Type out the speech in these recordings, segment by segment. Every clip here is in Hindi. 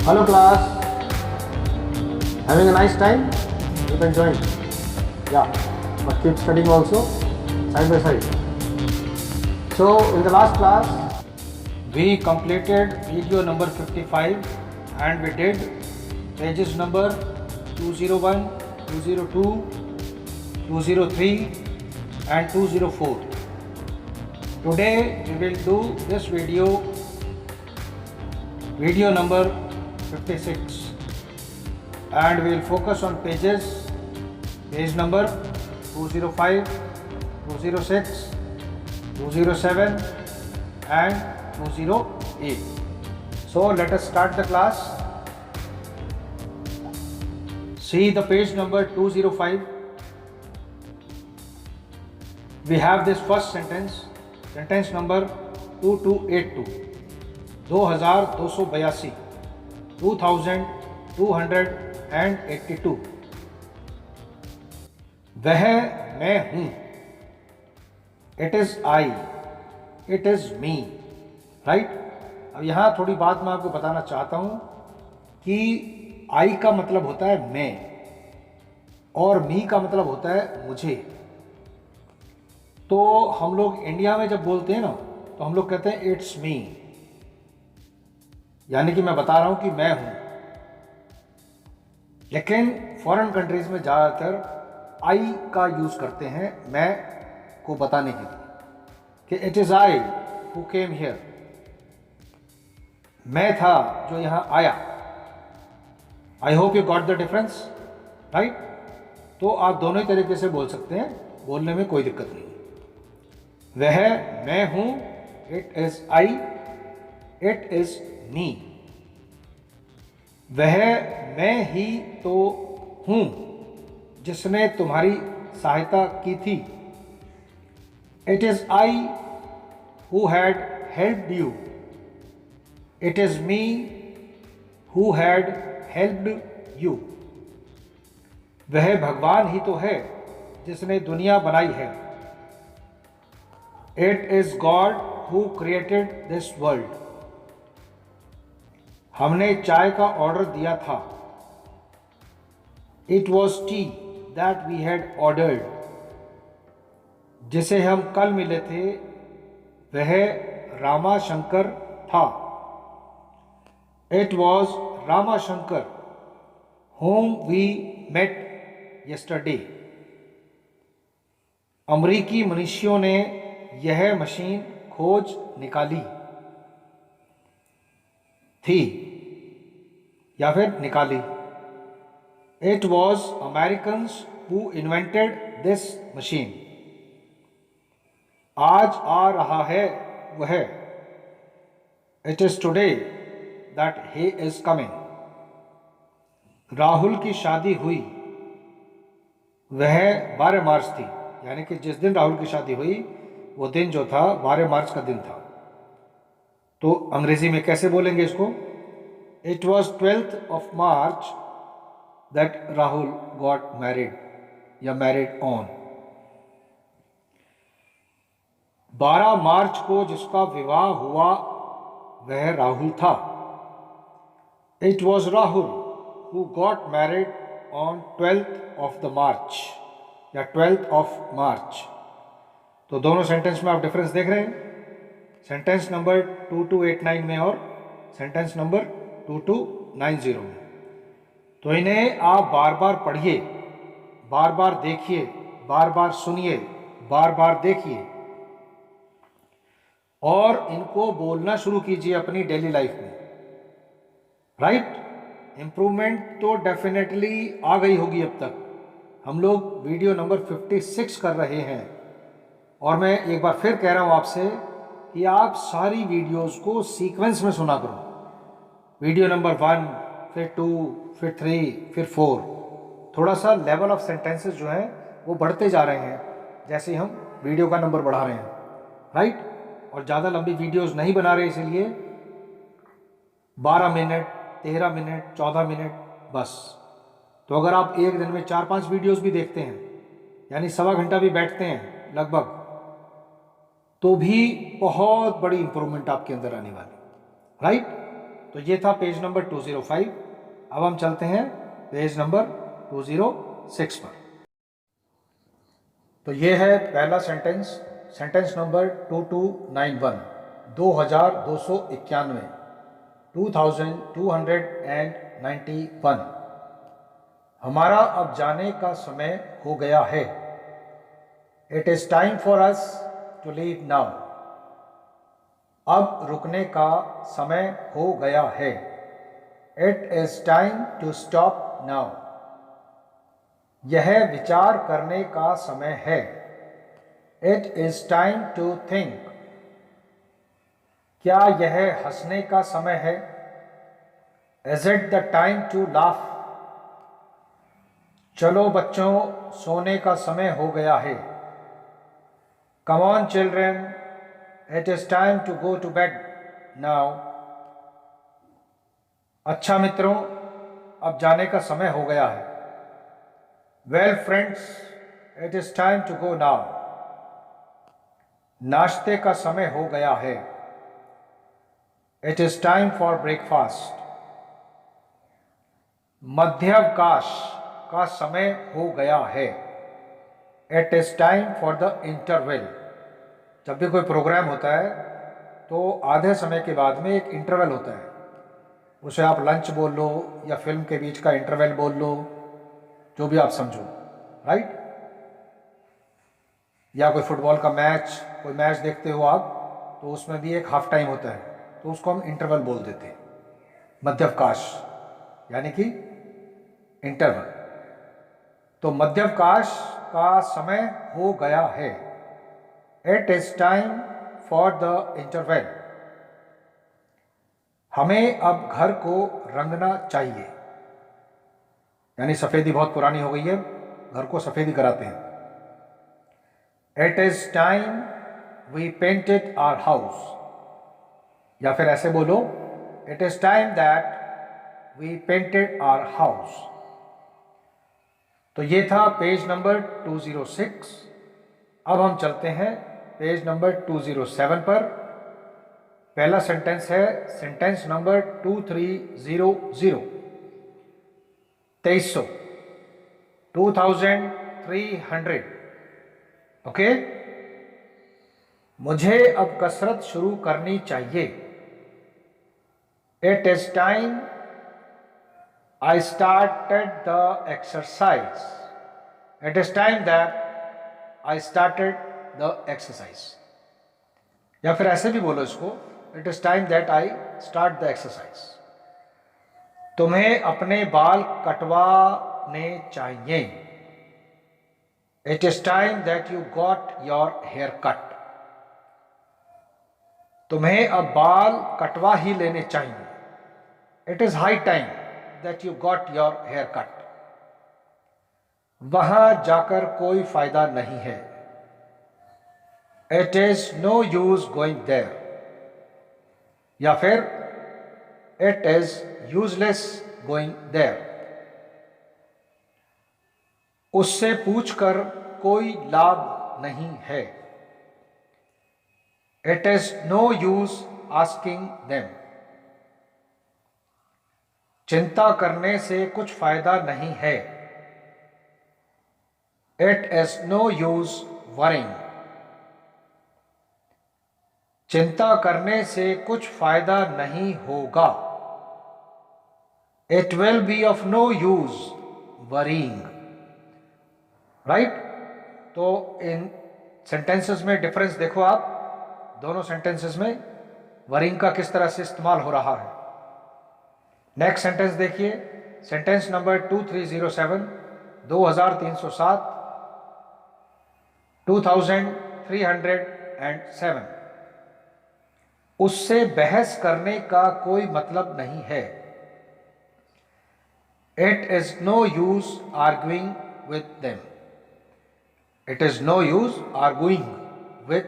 Hello class, having a nice time? You can join. Yeah, but keep studying also side by side. So in the last class, we completed video number 55 and we did pages number 201, 202, 203 and 204. Today we will do this video number 56 and we will focus on page number 205, 206, 207 and 208. So let us start the class. See the page number 205. We have this first sentence number 2282, 2282, 2282. वह मैं हूँ, it is I, it is me, right. अब यहाँ थोड़ी बात मैं आपको बताना चाहता हूँ कि आई का मतलब होता है मैं और मी का मतलब होता है मुझे। तो हम लोग इंडिया में जब बोलते हैं ना तो हम लोग कहते हैं इट्स मी, यानी कि मैं बता रहा हूं कि मैं हूं। लेकिन फॉरेन कंट्रीज में ज़्यादातर आई का यूज़ करते हैं मैं को बताने के लिए कि it is I who came here, मैं था जो यहां आया। I hope you got the difference, right. तो आप दोनों ही तरीके से बोल सकते हैं, बोलने में कोई दिक्कत नहीं। वह मैं हूं, it is I, it is me. वह मैं ही तो हूं जिसने तुम्हारी सहायता की थी। It is I who had helped you, it is me who had helped you. वह भगवान ही तो है जिसने दुनिया बनाई है। It is God who created this world. हमने चाय का ऑर्डर दिया था। It was tea that we had ordered. जिसे हम कल मिले थे वह रामा शंकर था। It was Rama Shankar whom we met yesterday. अमरीकी मनुष्यों ने यह मशीन खोज निकाली थी या फिर निकाली। It was Americans who invented this machine. आज आ रहा है वह, it is today that he is coming. Rahul की शादी हुई, वह 12 मार्च थी, यानी कि जिस दिन राहुल की शादी हुई वो दिन जो था 12 मार्च का दिन था। तो अंग्रेजी में कैसे बोलेंगे इसको? It was 12th of March that Rahul got married या मैरिड ऑन। 12 मार्च को जिसका विवाह हुआ वह राहुल था। It was Rahul who got married on 12th of the March या 12th of March। तो दोनों सेंटेंस में आप डिफरेंस देख रहे हैं, सेंटेंस नंबर 2289 में और सेंटेंस नंबर 2290 में। तो इन्हें आप बार बार पढ़िए, बार बार देखिए, बार बार सुनिए, बार बार देखिए और इनको बोलना शुरू कीजिए अपनी डेली लाइफ में, राइट। इम्प्रूवमेंट तो डेफिनेटली आ गई होगी। अब तक हम लोग वीडियो नंबर 56 कर रहे हैं और मैं एक बार फिर कह रहा हूं आपसे कि आप सारी वीडियोस को सीक्वेंस में सुना करो। वीडियो नंबर 1, फिर 2, फिर 3, फिर 4। थोड़ा सा लेवल ऑफ सेंटेंसेस जो है वो बढ़ते जा रहे हैं जैसे हम वीडियो का नंबर बढ़ा रहे हैं, राइट। और ज़्यादा लंबी वीडियोस नहीं बना रहे, इसीलिए 12 मिनट, 13 मिनट, 14 मिनट बस। तो अगर आप एक दिन में 4-5 वीडियोस भी देखते हैं, यानी सवा घंटा भी बैठते हैं लगभग, तो भी बहुत बड़ी इंप्रूवमेंट आपके अंदर आने वाली, राइट। तो ये था पेज नंबर 205। अब हम चलते हैं पेज नंबर 206 पर। तो ये है पहला सेंटेंस, सेंटेंस नंबर 2291, 2291, 2291। हमारा अब जाने का समय हो गया है। It is time for us to leave now. अब रुकने का समय हो गया है। It is time to stop now. यह विचार करने का समय है। It is time to think. क्या यह हंसने का समय है? Is it the time to laugh? चलो बच्चों, सोने का समय हो गया है। Come on children, it is time to go to bed now. अच्छा मित्रों, अब जाने का समय हो गया है। Well friends, it is time to go now. नाश्ते का समय हो गया है। It is time for breakfast. मध्यावकाश का समय हो गया है। It is time for the interval. जब भी कोई प्रोग्राम होता है तो आधे समय के बाद में एक इंटरवल होता है। उसे आप लंच बोल लो या फिल्म के बीच का इंटरवल बोल लो, जो भी आप समझो, राइट। या कोई फुटबॉल का मैच, कोई मैच देखते हो आप, तो उसमें भी एक हाफ टाइम होता है, तो उसको हम इंटरवल बोल देते हैं। मध्यावकाश यानी कि इंटरवल। तो मध्यावकाश का समय हो गया है। It is time for the interval. हमें अब घर को रंगना चाहिए, यानी सफ़ेदी बहुत पुरानी हो गई है, घर को सफ़ेदी कराते हैं। It is time we painted our house. या फिर ऐसे बोलो, it is time that we painted our house. तो ये था पेज नंबर 206। अब हम चलते हैं पेज नंबर 207 पर। पहला सेंटेंस है सेंटेंस नंबर 2300, 2300, 2300। ओके। मुझे अब कसरत शुरू करनी चाहिए। It is time I started the exercise. It is time that I started the exercise. या फिर ऐसे भी बोलो इसको, It is time that I start the exercise. तुम्हें अपने बाल कटवाने चाहिए। It is time that you got your hair cut. तुम्हें अब बाल कटवा ही लेने चाहिए। It is high time that you got your hair cut. वहां जाकर कोई फायदा नहीं है। It is no use going there. या फिर It is useless going there. उससे पूछकर कोई लाभ नहीं है। It is no use asking them. चिंता करने से कुछ फायदा नहीं है। It is no use worrying. चिंता करने से कुछ फायदा नहीं होगा। It will be of no use worrying. Right? तो इन सेंटेंसेस में डिफरेंस देखो आप, दोनों सेंटेंसेस में वरिंग का किस तरह से इस्तेमाल हो रहा है। नेक्स्ट सेंटेंस देखिए, सेंटेंस नंबर 2307, 2307, 2307। उससे बहस करने का कोई मतलब नहीं है। It is no use arguing with them. It is no use arguing with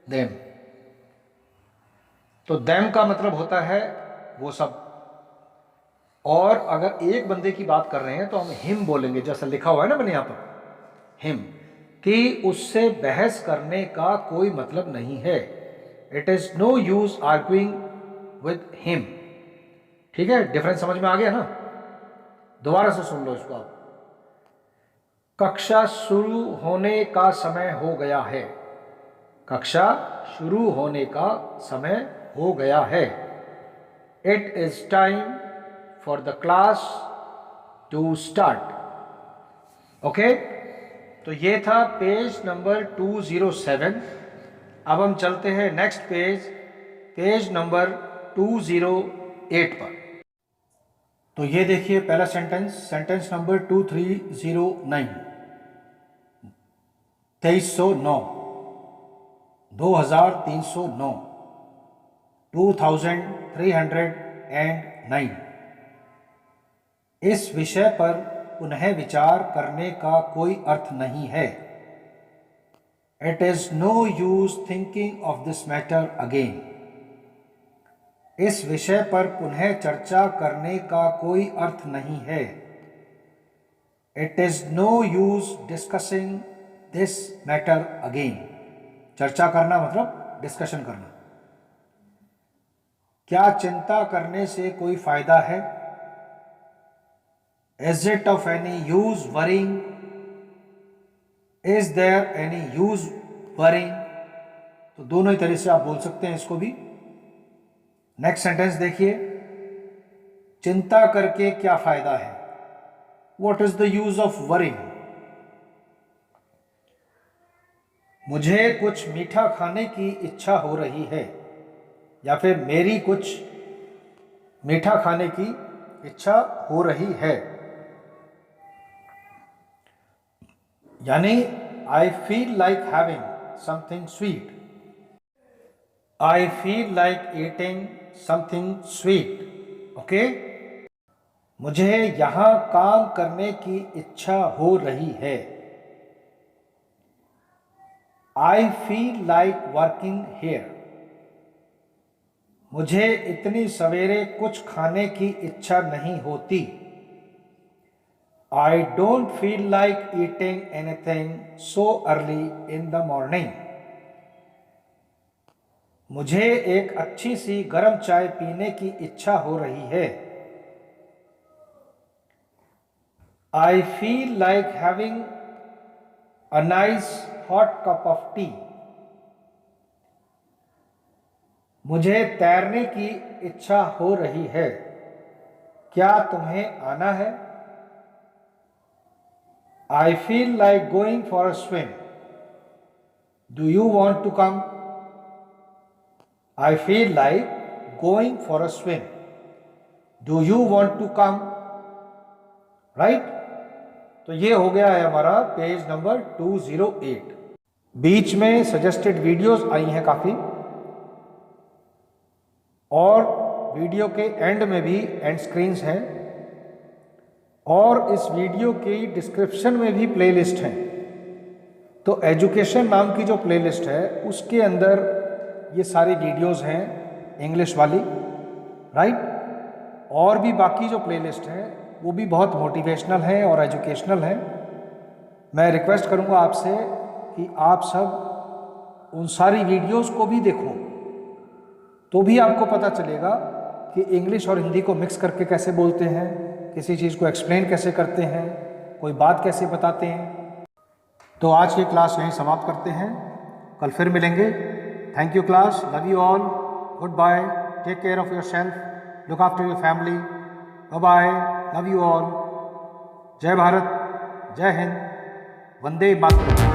them. तो them का मतलब होता है वो सब। और अगर एक बंदे की बात कर रहे हैं तो हम हिम बोलेंगे, जैसा लिखा हुआ है ना मैंने यहां पर, हिम, कि उससे बहस करने का कोई मतलब नहीं है। It is no use arguing with him. ठीक है, डिफरेंस समझ में आ गया ना? दोबारा से सुन लो इसको आप। कक्षा शुरू होने का समय हो गया है। कक्षा शुरू होने का समय हो गया है। It is time for the class to start. Okay, तो ये था पेज नंबर 207। अब हम चलते हैं नेक्स्ट पेज, पेज नंबर 208 पर। तो ये देखिए पहला सेंटेंस, सेंटेंस नंबर 2309, 2309, 2309, 2309। इस विषय पर पुनः विचार करने का कोई अर्थ नहीं है। It is no use thinking of this matter again. इस विषय पर पुनः चर्चा करने का कोई अर्थ नहीं है। It is no use discussing this matter again. चर्चा करना मतलब डिस्कशन करना। क्या चिंता करने से कोई फायदा है? Is it of any use worrying? Is there any use worrying? तो दोनों ही तरह से आप बोल सकते हैं इसको भी। नेक्स्ट सेंटेंस देखिए, चिंता करके क्या फायदा है? What is the use of worrying? मुझे कुछ मीठा खाने की इच्छा हो रही है, या फिर मेरी कुछ मीठा खाने की इच्छा हो रही है। यानी आई feel like having something sweet. आई feel like eating something sweet. Okay, मुझे यहां काम करने की इच्छा हो रही है। I feel like working here. मुझे इतनी सवेरे कुछ खाने की इच्छा नहीं होती। I don't feel like eating anything so early in the morning. मुझे एक अच्छी सी गर्म चाय पीने की इच्छा हो रही है। I feel like having a nice hot cup of T. मुझे तैरने की इच्छा हो रही है। क्या तुम्हें आना है? I feel like going for a swim. Do you want to come? I feel like going for a swim. Do you want to come? Right. तो ये हो गया है हमारा पेज नंबर 208। बीच में सजेस्टेड वीडियोस आई हैं काफ़ी, और वीडियो के एंड में भी एंड स्क्रीन्स हैं, और इस वीडियो की डिस्क्रिप्शन में भी प्लेलिस्ट हैं। तो एजुकेशन नाम की जो प्लेलिस्ट है उसके अंदर ये सारी वीडियोस हैं इंग्लिश वाली, राइट। और भी बाकी जो प्लेलिस्ट हैं वो भी बहुत मोटिवेशनल हैं और एजुकेशनल हैं। मैं रिक्वेस्ट करूंगा आपसे कि आप सब उन सारी वीडियोस को भी देखो, तो भी आपको पता चलेगा कि इंग्लिश और हिंदी को मिक्स करके कैसे बोलते हैं, किसी चीज़ को एक्सप्लेन कैसे करते हैं, कोई बात कैसे बताते हैं। तो आज की क्लास यहीं समाप्त करते हैं, कल फिर मिलेंगे। Thank you class, love you all, good bye, take care of yourself, look after your family, bye bye, love you all. जय भारत, जय हिंद, वंदे मातरम।